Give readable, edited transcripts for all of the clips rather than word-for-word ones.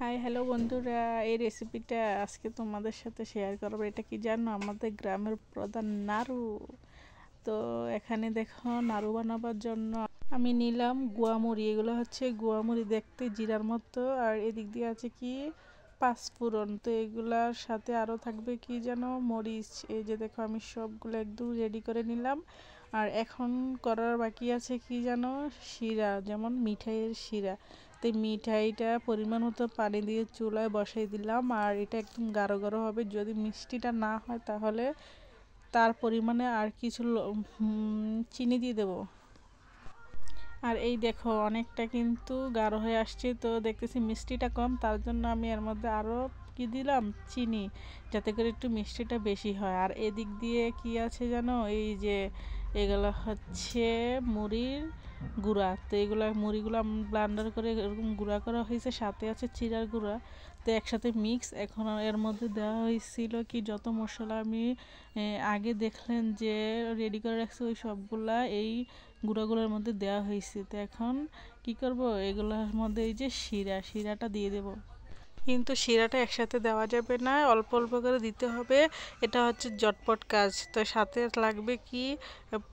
Hi hello বন্ধুরা, এই রেসিপিটা আজকে তোমাদের সাথে শেয়ার করবো। এটা কি জানো? আমাদের গ্রামের প্রধান নাড়ু। তো এখানে দেখো, নাড়ু বানাবার জন্য আমি নিলাম গুয়ামুড়ি। এগুলো হচ্ছে গুয়ামুড়ি, দেখতে জিরার মতো। আর এদিক দিয়ে আছে কি পাঁচফোড়ন। তো এগুলার সাথে আরও থাকবে কি যেন মরিচ। এই যে দেখো, আমি সবগুলো একদম রেডি করে নিলাম। আর এখন করার বাকি আছে কি যেন শিরা, যেমন মিঠাইয়ের শিরা। তো মিঠাইটা পরিমাণ মতো পানি দিয়ে চুলায় বসাই দিলাম। আর এটা একদম গাঢ় গাঢ় হবে। যদি মিষ্টিটা না হয় তাহলে তার পরিমাণে আর কিছু চিনি দিয়ে দেবো। আর এই দেখো, অনেকটা কিন্তু গাঢ় হয়ে আসছে। তো দেখতেছি মিষ্টিটা কম, তার জন্য আমি এর মধ্যে আরও কি দিলাম, চিনি, যাতে করে একটু মিষ্টিটা বেশি হয়। আর এদিক দিয়ে কি আছে জানো, এই যে এগুলো হচ্ছে মুড়ির গুঁড়া। তো এগুলো মুড়িগুলো ব্লান্ডার করে এরকম গুঁড়া করা হয়েছে, সাথে আছে চিড়ার গুঁড়া। তো একসাথে মিক্স। এখন এর মধ্যে দেওয়া হয়েছিল কি যত মশলা আমি আগে দেখলেন যে রেডি করে রাখছি, ওই সবগুলা এই গুঁড়োগুলোর মধ্যে দেওয়া হয়েছে। তো এখন কি করব, এগুলোর মধ্যে এই যে শিরাটা দিয়ে দেব। কিন্তু শিরাটা একসাথে দেওয়া যাবে না, অল্প অল্প করে দিতে হবে। এটা হচ্ছে জটপট কাজ। তো সাথে লাগবে কি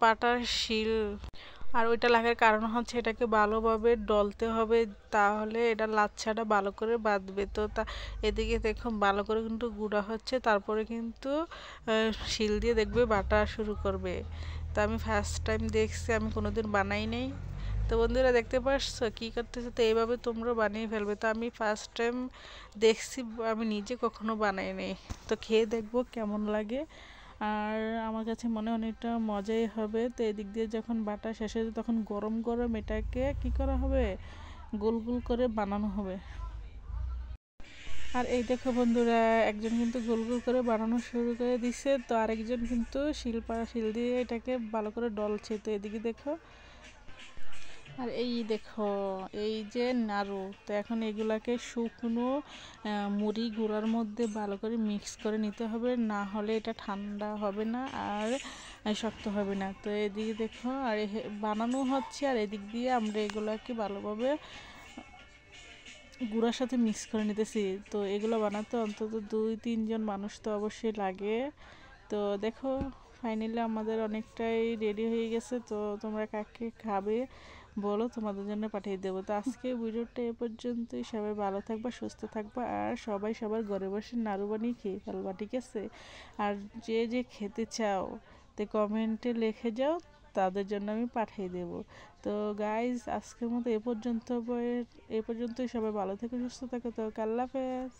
পাটার শিল। আর ওইটা লাগার কারণ হচ্ছে এটাকে ভালোভাবে ডলতে হবে, তাহলে এটা লাচ্ছাটা ভালো করে বাঁধবে। তো এদিকে দেখো ভালো করে কিন্তু গুঁড়া হচ্ছে, তারপরে কিন্তু শিল দিয়ে দেখবে বাটা শুরু করবে। তো আমি ফার্স্ট টাইম দেখছি, আমি কোনোদিন বানাই নাই। তো বন্ধুরা দেখতে পারছো কী করতেছে? তো এইভাবে তোমরা বানিয়ে ফেলবে। তো আমি ফার্স্ট টাইম দেখছি, আমি নিজে কখনো বানাই নাই। তো খেয়ে দেখবো কেমন লাগে। আর আমার কাছে মনে অনেকটা মজাই হবে। তো এদিক দিয়ে যখন বাটা শেষ হয়ে যাবে, তখন গরম গরম এটাকে কি করা হবে, গোল গোল করে বানানো হবে। আর এই দেখো বন্ধুরা, একজন কিন্তু গোল গোল করে বানানো শুরু করে দিছে। তো আরেকজন কিন্তু শিল দিয়ে এটাকে ভালো করে ডলছে। তো এদিকে দেখো, আর এই দেখো, এই যে নাড়ু। তো এখন এগুলাকে শুকনো মুড়ি গুঁড়ার মধ্যে ভালো করে মিক্স করে নিতে হবে, না হলে এটা ঠান্ডা হবে না আর শক্ত হবে না। তো এদিকে দেখো, আর বানানো হচ্ছে, আর এদিক দিয়ে আমরা এগুলাকে ভালোভাবে গুঁড়ার সাথে মিক্স করে নিতেছি। তো এগুলো বানাতে অন্তত 2-3 জন মানুষ তো অবশ্যই লাগে। তো দেখো, ফাইনালি আমাদের অনেকটাই রেডি হয়ে গেছে। তো তোমরা কাকে খাবে বলো, তোমাদের জন্য পাঠিয়ে দেবো। তো আজকে ভিডিওটা এ পর্যন্তই। সবাই ভালো থাকবা, সুস্থ থাকবা, আর সবাই সবার ঘরে বসে নাড়ু বানিয়ে খেয়ে ফেলবা, ঠিক আছে? আর যে যে খেতে চাও তো কমেন্টে লিখে যাও, তাদের জন্য আমি পাঠিয়ে দেব। তো গাইজ, আজকের মতো এ পর্যন্তই। সবাই ভালো থেকো, সুস্থ থাকো। তো আল্লাহ হাফেজ।